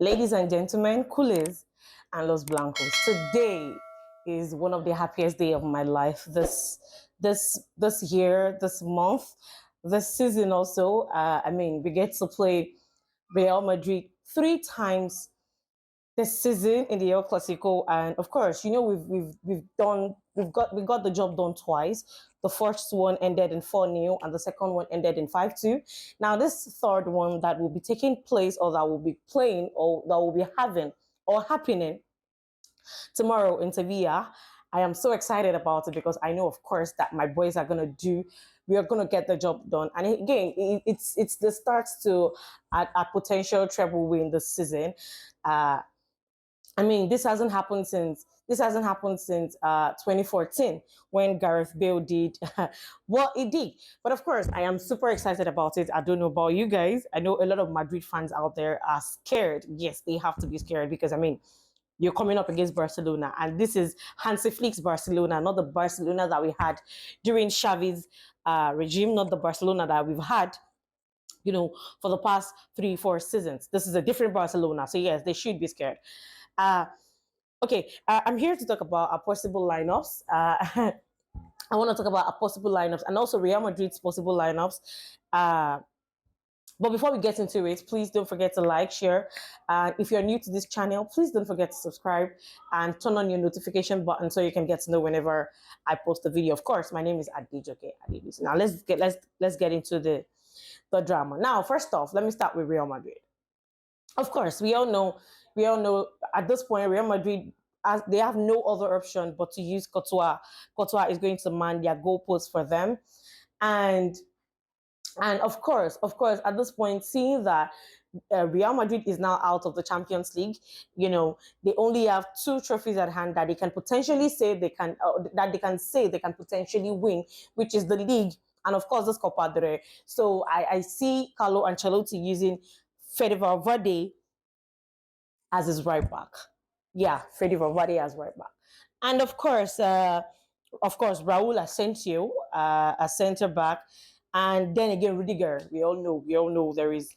Ladies and gentlemen, coolies and Los Blancos. Today is one of the happiest day of my life. This year, this month, this season also. We get to play Real Madrid three times this season in the El Clasico, and of course, we got the job done twice. The first one ended in 4-0, and the second one ended in 5-2. Now, this third one that will be taking place, or that will be playing, or that will be having or happening tomorrow in Sevilla. I am so excited about it because I know, of course, that my boys are gonna do. We are gonna get the job done, and again, it's the start to a potential treble win this season. Uh, this hasn't happened since 2014 when Gareth Bale did what he did. But of course, I am super excited about it. I don't know about you guys. I know a lot of Madrid fans out there are scared. Yes, they have to be scared because you're coming up against Barcelona, and this is Hansi Flick's Barcelona, not the Barcelona that we had during Xavi's regime, not the Barcelona that we've had for the past 3-4 seasons. This is a different Barcelona. So yes, they should be scared. Uh, Okay, I'm here to talk about our possible lineups. I want to talk about our possible lineups and also Real Madrid's possible lineups. But before we get into it, please don't forget to like, share. If you're new to this channel, please don't forget to subscribe and turn on your notification button so you can get to know whenever I post a video. Of course, my name is Adijoke Adibisi. Now let's get into the drama. Now, first off, let me start with Real Madrid. Of course, we all know at this point Real Madrid, as they have no other option but to use Courtois. Courtois is going to man their goalposts for them, and of course, at this point, seeing that Real Madrid is now out of the Champions League, they only have two trophies at hand that they can potentially say they can potentially win, which is the league and of course this Copa del Rey. So I see Carlo Ancelotti using Fede Valverde as his right back. Yeah, Fede Valverde as right back, and of course, Raul Asensio as centre back, and then again Rudiger. We all know there is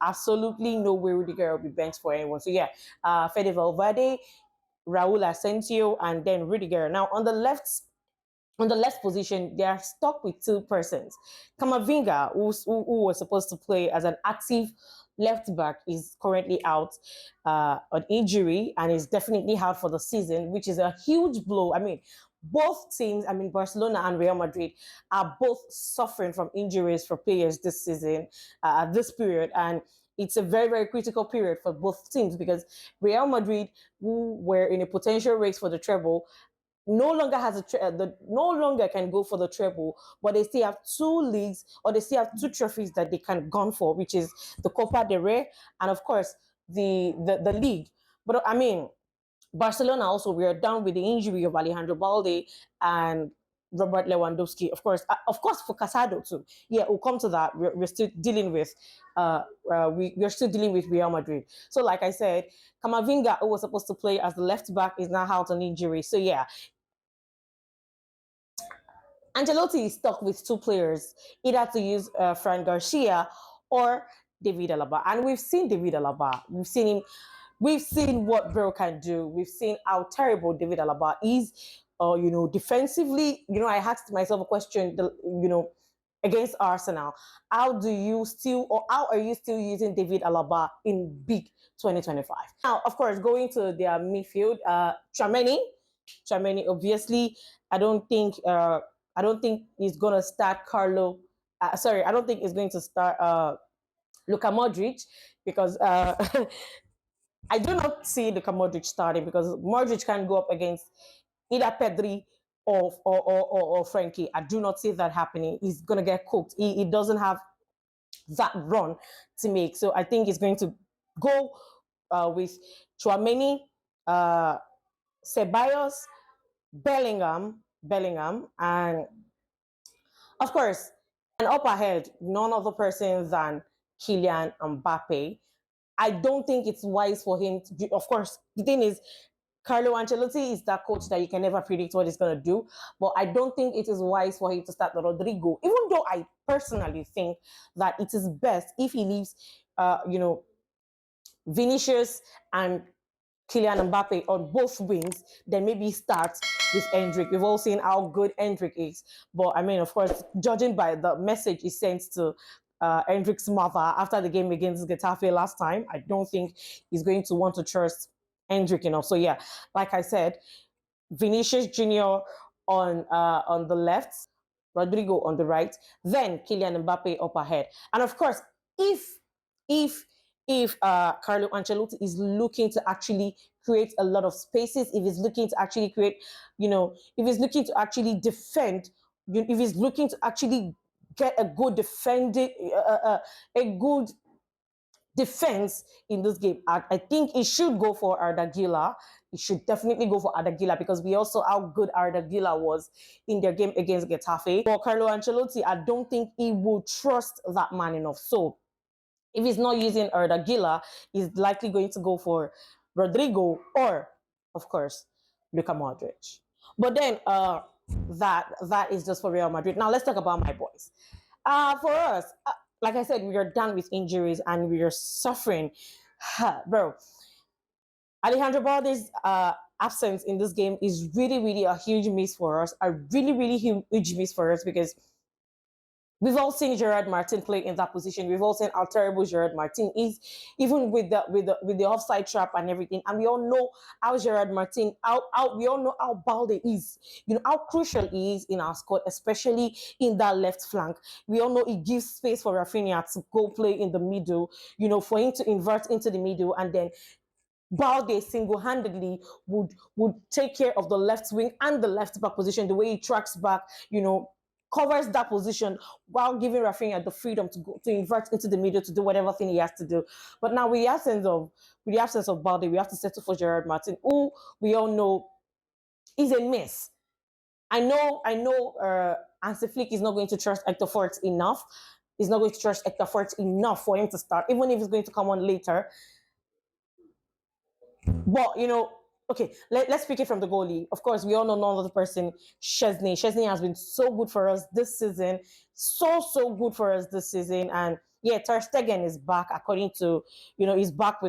absolutely no way Rudiger will be benched for anyone. So yeah, Fede Valverde, Raul Asensio, and then Rudiger. Now on the left position, they are stuck with two persons. Kamavinga, who was supposed to play as an active left back, is currently out on injury and is definitely out for the season, which is a huge blow. Both teams, Barcelona and Real Madrid, are both suffering from injuries for players this season, at this period. And it's a very, very critical period for both teams because Real Madrid, who were in a potential race for the treble, no longer can go for the treble, but they still have two leagues, or they still have two trophies that they can gun for, which is the Copa del Rey and of course the league. But Barcelona also, we are down with the injury of Alejandro Balde and Robert Lewandowski. Of course, for Casado too. Yeah, we'll come to that. We're still dealing with we're still dealing with Real Madrid. So, like I said, Kamavinga, who was supposed to play as the left back, is now out on injury. So yeah, Ancelotti is stuck with two players, either to use Fran Garcia or David Alaba. And we've seen David Alaba. We've seen him. We've seen what Bro can do. We've seen how terrible David Alaba is. Defensively, I asked myself a question, against Arsenal. How are you still using David Alaba in big 2025? Now, of course, going to their midfield, Tchouaméni, obviously, I don't think he's gonna start Carlo. Sorry, I don't think he's going to start Luka Modric because I do not see Luka Modric starting because Modric can go up against either Pedri or Frankie. I do not see that happening. He's gonna get cooked. He doesn't have that run to make. So I think he's going to go with Tchouaméni, Ceballos, Bellingham, and of course, and up ahead, none other person than Kylian Mbappe. I don't think it's wise for him to do. Of course, the thing is, Carlo Ancelotti is that coach that you can never predict what he's going to do. But I don't think it is wise for him to start Rodrigo, even though I personally think that it is best if he leaves, Vinicius and Kylian Mbappe on both wings, then maybe start with Hendrick. We've all seen how good Hendrick is. But I mean, of course, judging by the message he sent to Hendrick's mother after the game against Getafe last time, I don't think he's going to want to trust Hendrick enough. So yeah, like I said, Vinicius Junior on the left, Rodrigo on the right, then Kylian Mbappe up ahead. And of course, if if if Carlo Ancelotti is looking to actually create a lot of spaces, if he's looking to actually create, if he's looking to actually defend, if he's looking to actually get a good a good defense in this game. I think he should go for Ardagila. He should definitely go for Ardagila because we also how good Ardagila was in their game against Getafe. For Carlo Ancelotti, I don't think he would trust that man enough. So if he's not using Ardagila, he's likely going to go for Rodrigo or, of course, Luka Modric. But then that is just for Real Madrid. Now let's talk about my boys. For us, like I said, we are done with injuries and we are suffering. Bro, Alejandro Balde's absence in this game is really, really a huge miss for us. A really, really huge miss for us because we've all seen Gerard Martin play in that position. We've all seen how terrible Gerard Martin is, even with the offside trap and everything. And we all know how Gerard Martin, how we all know how Balde is. You know how crucial he is in our squad, especially in that left flank. We all know he gives space for Rafinha to go play in the middle. For him to invert into the middle, and then Balde single-handedly would take care of the left wing and the left back position. The way he tracks back, covers that position while giving Rafinha the freedom to invert into the middle to do whatever thing he has to do. But now with the absence of Balde, we have to settle for Gerard Martin, who we all know is a miss. I know. Hansi Flick is not going to trust Hector Fort enough. He's not going to trust Hector Fort enough for him to start, even if he's going to come on later. But okay, let's pick it from the goalie. Of course, we all know none other person, Chesney. Chesney has been so good for us this season, so good for us this season. And yeah, Ter Stegen is back. According to he's back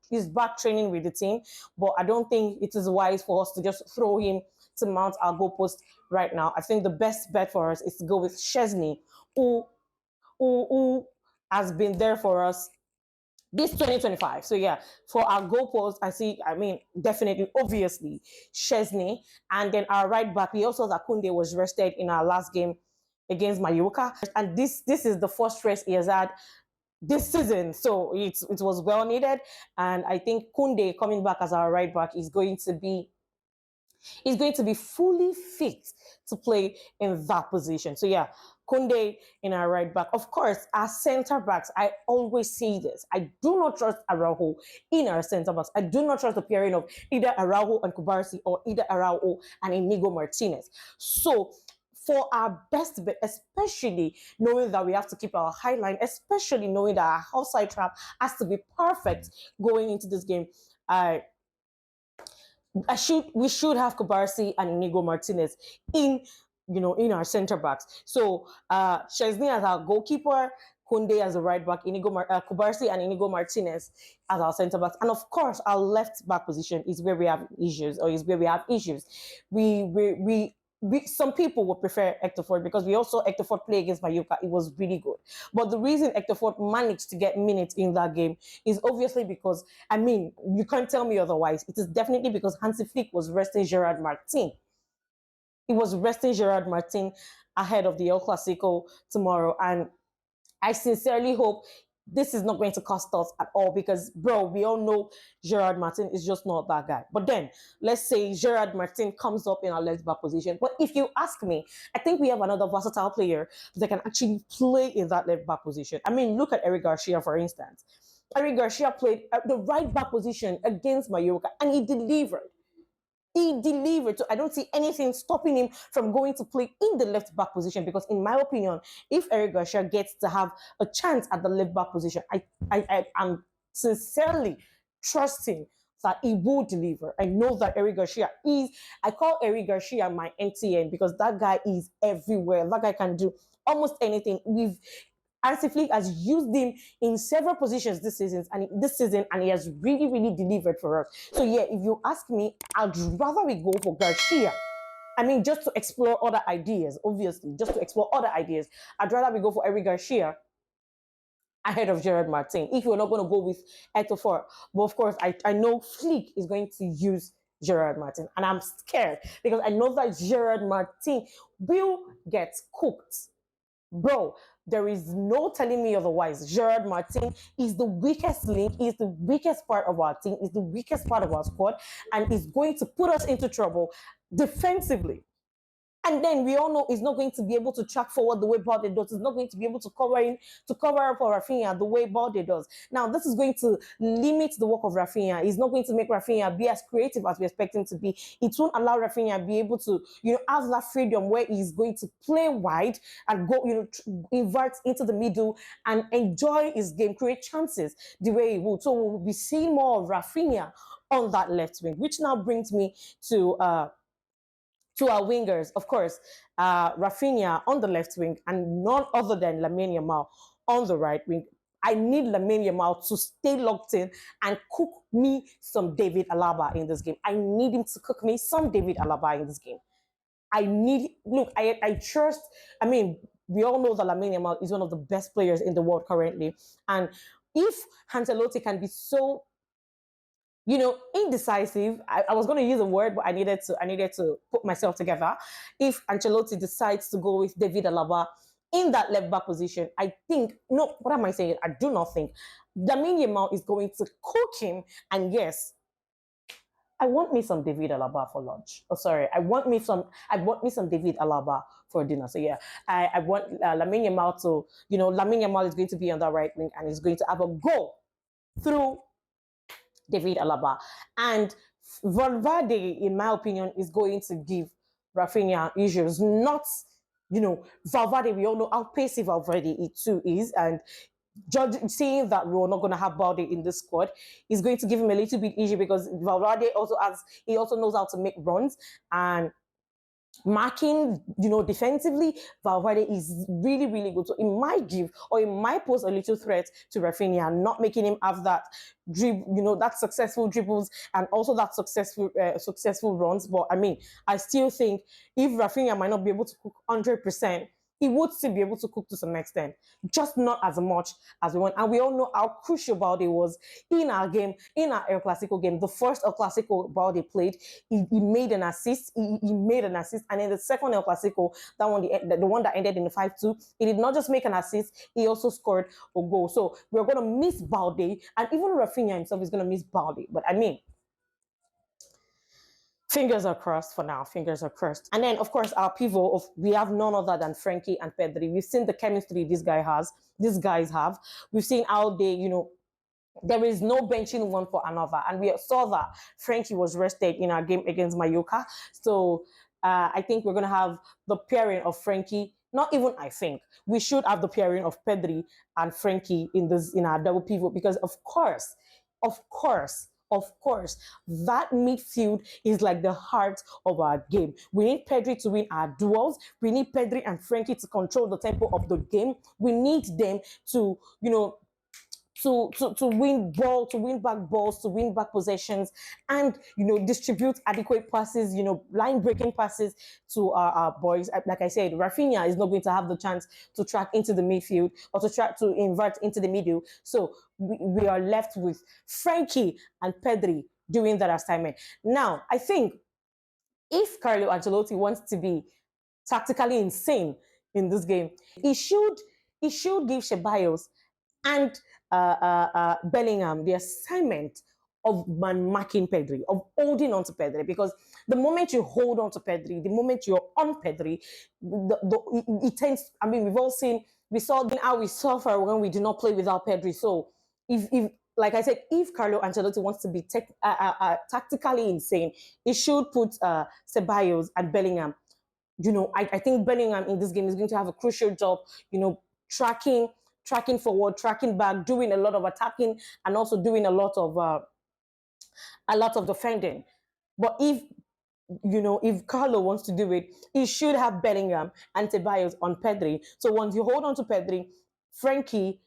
he's back training with the team. But I don't think it is wise for us to just throw him to mount our goalpost right now. I think the best bet for us is to go with Chesney, who has been there for us this 2025. So yeah, for our goalpost, definitely, obviously, Chesney. And then our right back, we also that Kunde was rested in our last game against Mallorca. And this is the first rest he has had this season. So it was well needed. And I think Kunde coming back as our right back is going to be fully fit to play in that position. So yeah, Kunde in our right back. Of course, our centre backs, I always say this. I do not trust Araujo in our centre backs. I do not trust the pairing of either Araujo and Kubarsi or either Araujo and Inigo Martinez. So for our best bet, especially knowing that we have to keep our high line, especially knowing that our offside trap has to be perfect going into this game, we should have Kubarsi and Inigo Martinez in our centre backs. So Chesney as our goalkeeper, Kunde as a right back, Kubarsi and Inigo Martinez as our centre backs, and of course our left back position is where we have issues. Some people would prefer Hector Fort because we also Hector Fort play against Mallorca. It was really good. But the reason Hector Fort managed to get minutes in that game is obviously because, you can't tell me otherwise. It is definitely because Hansi Flick was resting Gerard Martin. He was resting Gerard Martin ahead of the El Clasico tomorrow. And I sincerely hope this is not going to cost us at all because, bro, we all know Gerard Martin is just not that guy. But then, let's say Gerard Martin comes up in our left back position. But if you ask me, I think we have another versatile player that can actually play in that left back position. Look at Eric Garcia, for instance. Eric Garcia played at the right back position against Mallorca, and he delivered. He delivered. So I don't see anything stopping him from going to play in the left back position because, in my opinion, if Eric Garcia gets to have a chance at the left back position, I am sincerely trusting that he will deliver. I know that Eric Garcia I call Eric Garcia my MTN because that guy is everywhere. That guy can do almost anything. Hansi Flick has used him in several positions this season, and he has really, really delivered for us. So yeah, if you ask me, I'd rather we go for Garcia. I mean, just to explore other ideas, obviously, just to explore other ideas. I'd rather we go for Eric Garcia ahead of Gerard Martin if we're not going to go with Eto'o. But of course, I know Flick is going to use Gerard Martin, and I'm scared because I know that Gerard Martin will get cooked. Bro, there is no telling me otherwise. Gerard Martin is the weakest link, is the weakest part of our team, is the weakest part of our squad, and is going to put us into trouble defensively. And then we all know he's not going to be able to track forward the way Balde does. He's not going to be able to cover up for Rafinha the way Balde does. Now, this is going to limit the work of Rafinha. He's not going to make Rafinha be as creative as we expect him to be. It won't allow Rafinha to be able to, have that freedom where he's going to play wide and go, invert into the middle and enjoy his game, create chances the way he would. So we'll be seeing more of Rafinha on that left wing, which now brings me to our wingers, of course, Rafinha on the left wing and none other than Lamine Yamal on the right wing. I need Lamine Yamal to stay locked in and cook me some David Alaba in this game. I need him to cook me some David Alaba in this game. I trust, we all know that Lamine Yamal is one of the best players in the world currently. And if Ancelotti can be so indecisive. I was going to use a word, but I needed to put myself together. If Ancelotti decides to go with David Alaba in that left back position, I think, no, what am I saying? I do not think Lamine Yamal is going to cook him. And yes, I want me some David Alaba for lunch. Oh, sorry. I want me some David Alaba for dinner. So yeah, I want Lamine Yamal to, Lamine Yamal is going to be on that right wing and he's going to have a goal through David Alaba. And Valverde, in my opinion, is going to give Rafinha issues. Not, Valverde, we all know how pacey Valverde too is. And seeing that we're not going to have Balde in this squad is going to give him a little bit issue because Valverde also knows how to make runs and marking, defensively, Valverde is really, really good. So it might give or it might pose a little threat to Rafinha, not making him have that that successful dribbles and also that successful runs. But I still think if Rafinha might not be able to cook 100%, he would still be able to cook to some extent, just not as much as we want. And we all know how crucial Balde was in our game, in our El Clasico game. The first El Clasico Balde played, he made an assist. He made an assist. And in the second El Clasico, that one, the one that ended in the 5-2, he did not just make an assist, he also scored a goal. So we're going to miss Balde. And even Rafinha himself is going to miss Balde. But fingers are crossed for now. Fingers are crossed. And then, of course, our pivot we have none other than Frankie and Pedri. We've seen the chemistry these guys have. We've seen how they, there is no benching one for another. And we saw that Frankie was rested in our game against Mallorca. So I think we're going to have the pairing of Frankie. Not even I think. We should have the pairing of Pedri and Frankie in our double pivot because, of course, that midfield is like the heart of our game. We need Pedri to win our duels. We need Pedri and Frankie to control the tempo of the game. We need them to, to win back balls, to win back possessions, and distribute adequate passes, line breaking passes to our boys. Like I said, Rafinha is not going to have the chance to track into the midfield or to try to invert into the middle. So we are left with Frankie and Pedri doing that assignment. Now, I think if Carlo Ancelotti wants to be tactically insane in this game, he should give Ceballos and Bellingham the assignment of marking Pedri, of holding on to Pedri, because the moment you hold on to Pedri, the moment you're on Pedri, it tends. We saw how we suffer when we do not play without Pedri. So if like I said, if Carlo Ancelotti wants to be tactically insane, he should put Ceballos and Bellingham. I think Bellingham in this game is going to have a crucial job, tracking forward, tracking back, doing a lot of attacking, and also doing a lot of defending. But if Carlo wants to do it, he should have Bellingham and Ceballos on Pedri. So once you hold on to Pedri, Frankie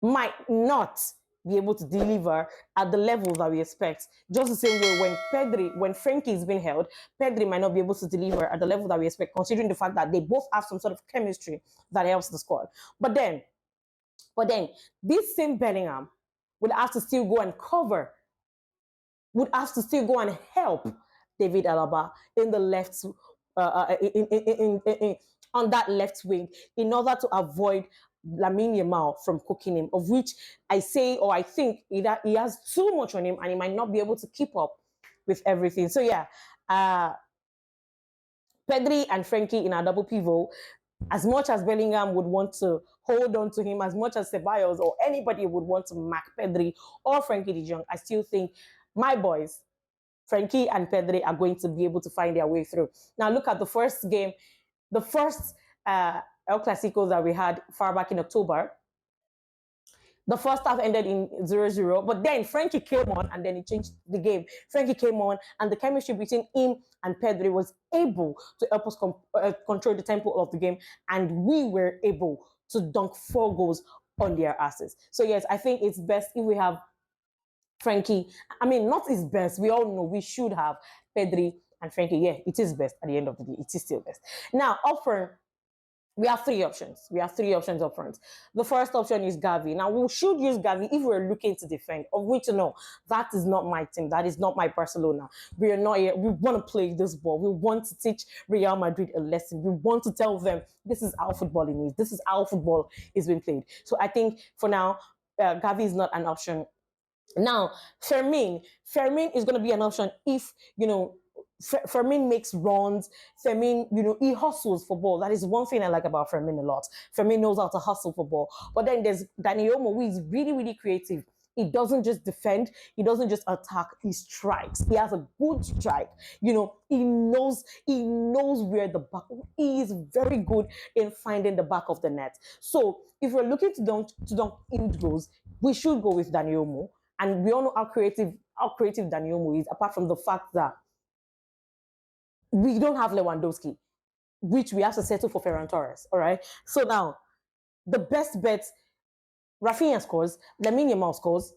might not be able to deliver at the level that we expect. Just the same way when Frankie is being held, Pedri might not be able to deliver at the level that we expect, considering the fact that they both have some sort of chemistry that helps the squad. But then, this same Bellingham would have to still go and cover, would have to still go and help David Alaba in the left, on that left wing, in order to avoid Lamine Yamal from cooking him. Of which I say, or I think he has too much on him, and he might not be able to keep up with everything. So yeah, Pedri and Frankie in our double pivot. As much as Bellingham would want to hold on to him, as much as Ceballos or anybody would want to mark Pedri or Frankie de Jong, I still think my boys, Frankie and Pedri, are going to be able to find their way through. Now look at the first game, the first El Clasico that we had far back in October. The first half ended in 0-0, but then Frankie came on and then he changed the game. Frankie came on and the chemistry between him and Pedri was able to help us control the tempo of the game, and we were able to dunk 4 goals on their asses. So yes, I think it's best if we have Frankie. I mean, not his best. We all know we should have Pedri and Frankie. Yeah, it is best at the end of the day. It is still best. Now, offer. We have 3 options. We have 3 options up front. The first option is Gavi. Now, we should use Gavi if we're looking to defend, of which, no, that is not my team. That is not my Barcelona. We are not here. We want to play this ball. We want to teach Real Madrid a lesson. We want to tell them this is how footballing is. This is how football is being played. So I think for now, Gavi is not an option. Now, Fermin is going to be an option if, Fermin makes runs. Fermin, he hustles for ball. That is one thing I like about Fermin a lot. Fermin knows how to hustle for ball. But then there's Dani Olmo, who is really, really creative. He doesn't just defend. He doesn't just attack. He strikes. He has a good strike. He knows where the back. He is very good in finding the back of the net. So if we're looking to dunk in goals, we should go with Dani Olmo. And we all know how creative Dani Olmo is, apart from the fact that we don't have Lewandowski, which we have to settle for Ferran Torres. All right. So now, the best bet: Rafinha scores, Lamine Yamal scores,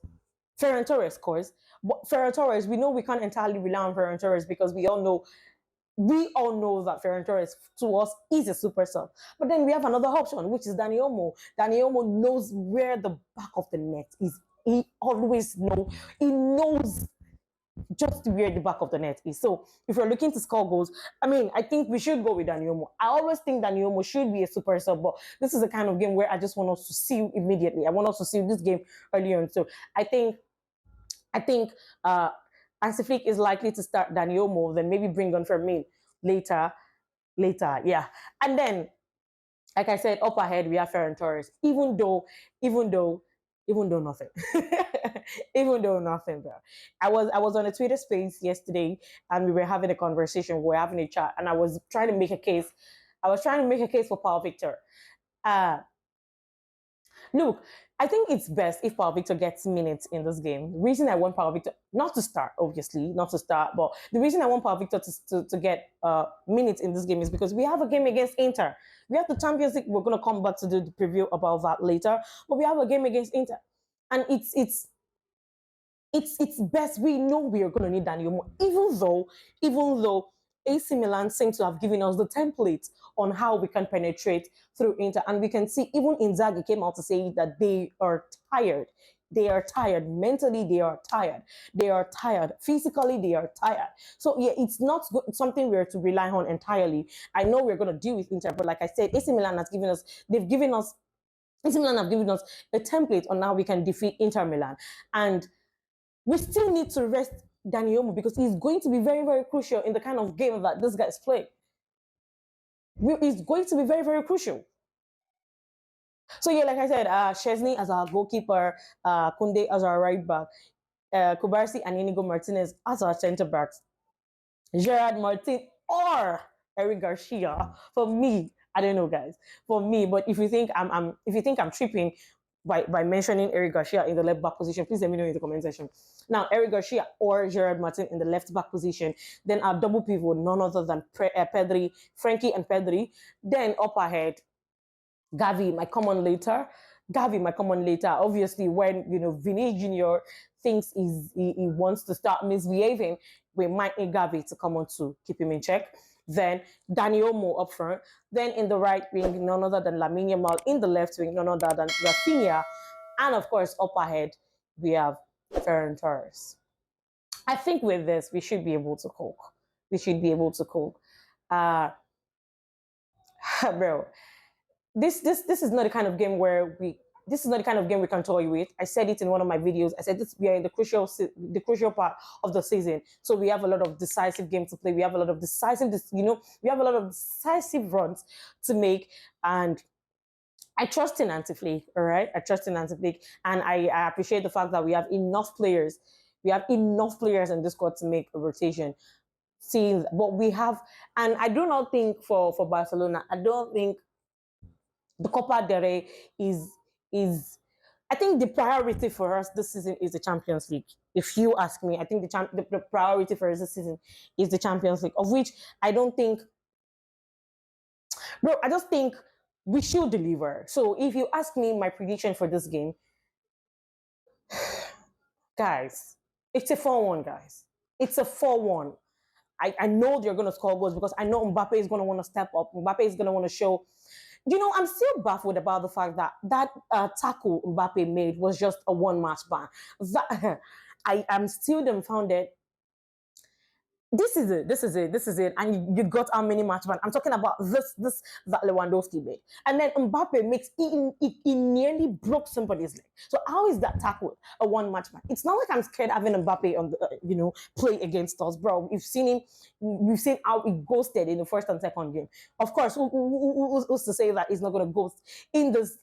Ferran Torres scores. But Ferran Torres, we know we can't entirely rely on Ferran Torres because we all know that Ferran Torres to us is a super sub. But then we have another option, which is Dani Olmo. Dani Olmo knows where the back of the net is. He always knows. He knows just where the back of the net is. So if you're looking to score goals, I think we should go with Dani Olmo. I always think Dani Olmo should be a super sub, but this is the kind of game where I just want us to see immediately. I want us to see this game early on. So I think Hansi Flick is likely to start Dani Olmo, then maybe bring on Fermin later. Yeah. And then, like I said, up ahead we have Ferran Torres. Even though nothing. Even though nothing, bro. I was on a Twitter space yesterday and we were having a conversation, we were having a chat, and I was trying to make a case. For Paul Victor. Look, I think it's best if Paul Victor gets minutes in this game. The reason I want Paul Victor not to start, obviously, not to start, but the reason I want Paul Victor to get minutes in this game is because we have a game against Inter. We have the Champions League. We're going to come back to do the preview about that later, but we have a game against Inter, and it's best. We know we are going to need Dani Olmo, even though AC Milan seems to have given us the template on how we can penetrate through Inter. And we can see even Inzaghi came out to say that they are tired. They are tired. Mentally, they are tired. They are tired. Physically, they are tired. So, yeah, it's not something we're to rely on entirely. I know we're going to deal with Inter, but like I said, AC Milan has given us AC Milan have given us a template on how we can defeat Inter Milan. And we still need to rest Dani Olmo because he's going to be very, very crucial in the kind of game that this guy is playing. He's going to be very, very crucial. So yeah, like I said, Szczesny as our goalkeeper, Kunde as our right back, Kubarsi and Inigo Martinez as our centre backs, Gerard Martin or Eric Garcia. For me, I don't know, guys. For me, but if you think I'm tripping by mentioning Eric Garcia in the left back position, please let me know in the comment section. Now, Eric Garcia or Gerard Martin in the left back position. Then our double pivot, none other than Pedri, Frankie and Pedri. Then up ahead, Gavi might come on later. Gavi might come on later. Obviously, when Vinny Jr. thinks he wants to start misbehaving, we might need Gavi to come on to keep him in check. Then Dani Olmo up front. Then in the right wing, none other than Lamine Yamal. In the left wing, none other than Rafinha. And of course, up ahead, we have Ferran Torres. I think with this, we should be able to cope. We should be able to cope. Uh, bro, this is not the kind of game where we this is not the kind of game we can toy with. I said it in one of my videos. I said we are in the crucial part of the season, so we have a lot of decisive games to play. We have a lot of we have a lot of decisive runs to make, and I trust in Anti-Flick, all right? I trust in Anti-Flick, and I appreciate the fact that we have enough players. We have enough players in this squad to make a rotation. Seeing what we have, and I do not think for Barcelona, I don't think the Copa del Rey is I think the priority for us this season is the Champions League. If you ask me, I think the priority for us this season is the Champions League, of which I don't think, bro. I just think we should deliver. So if you ask me my prediction for this game, guys, it's a 4-1, guys. It's a 4-1. I know they're going to score goals because I know Mbappe is going to want to step up. Mbappe is going to want to show. I'm still baffled about the fact that tackle Mbappe made was just a one-match ban. I am still dumbfounded. This is it. This is it. This is it. And you got how many match ban? I'm talking about this that Lewandowski made, and then Mbappe makes he nearly broke somebody's leg. So how is that tackle a one-match ban? It's not like I'm scared having Mbappe on the play against us, bro. We've seen him. We've seen how he ghosted in the first and second game. Of course, who's to say that he's not going to ghost in this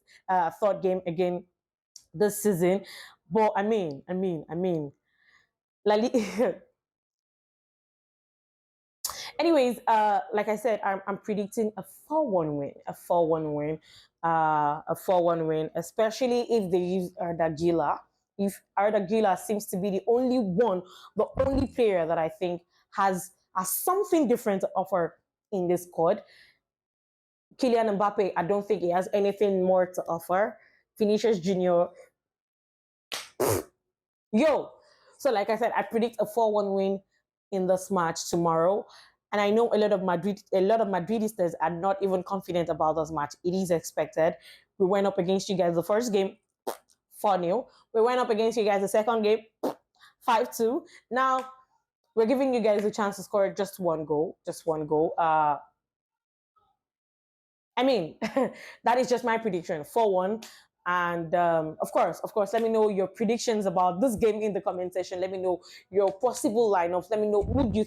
third game again this season? But I mean, like. Anyways, like I said, I'm predicting a 4-1 win, a 4-1 win, especially if they use Ardagila. If Ardagila seems to be the only player that I think has something different to offer in this squad. Kylian Mbappe, I don't think he has anything more to offer. Vinicius Junior, yo. So like I said, I predict a 4-1 win in this match tomorrow. And I know a lot of Madridistas are not even confident about this match. It is expected. We went up against you guys the first game, 4-0. We went up against you guys the second game, 5-2. Now we're giving you guys a chance to score just one goal. Just one goal. I mean, that is just my prediction, 4-1. And of course, let me know your predictions about this game in the comment section. Let me know your possible lineups. Let me know who you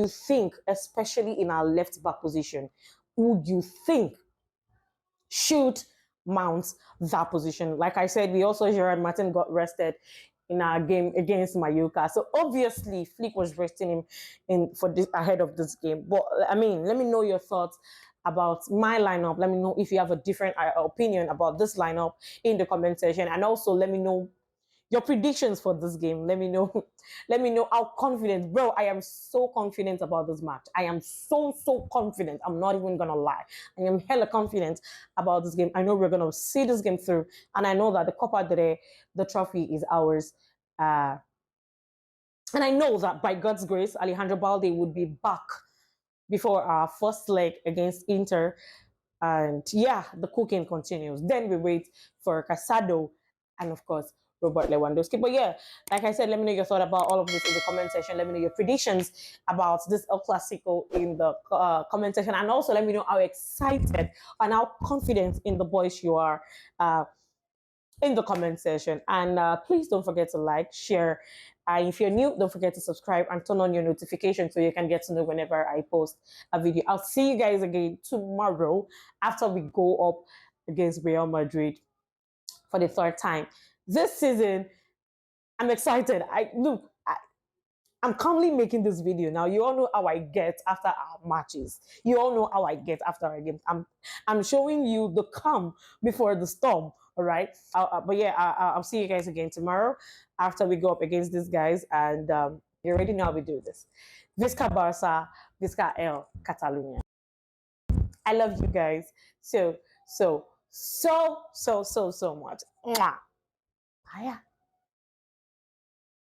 think, especially in our left back position, who you think should mount that position. Like I said, we also Gerard Martin got rested in our game against Mallorca. So obviously Flick was resting him for this ahead of this game. But I mean, let me know your thoughts about my lineup. Let me know if you have a different opinion about this lineup in the comment section, and also let me know your predictions for this game. Let me know. Let me know how confident, bro. I am so confident about this match. I am so confident. I'm not even gonna lie. I am hella confident about this game. I know we're gonna see this game through, and I know that the Copa del Rey, the trophy is ours. And I know that by God's grace, Alejandro Balde would be back before our first leg against Inter. And yeah, the cooking continues. Then we wait for Casado and, of course, Robert Lewandowski. But yeah, like I said, let me know your thought about all of this in the comment section. Let me know your predictions about this El Clasico in the comment section. And also let me know how excited and how confident in the boys you are in the comment section. And please don't forget to like, share. If you're new, don't forget to subscribe and turn on your notifications so you can get to know whenever I post a video. I'll see you guys again tomorrow after we go up against Real Madrid for the third time this season. I'm excited. I'm calmly making this video now. You all know how I get after our matches. You all know how I get after our games. I'm showing you the calm before the storm. All right. But yeah, I'll see you guys again tomorrow after we go up against these guys. And you already know how we do this. Visca Barça, Visca El Catalunya. I love you guys. So so much. Mwah. Bye.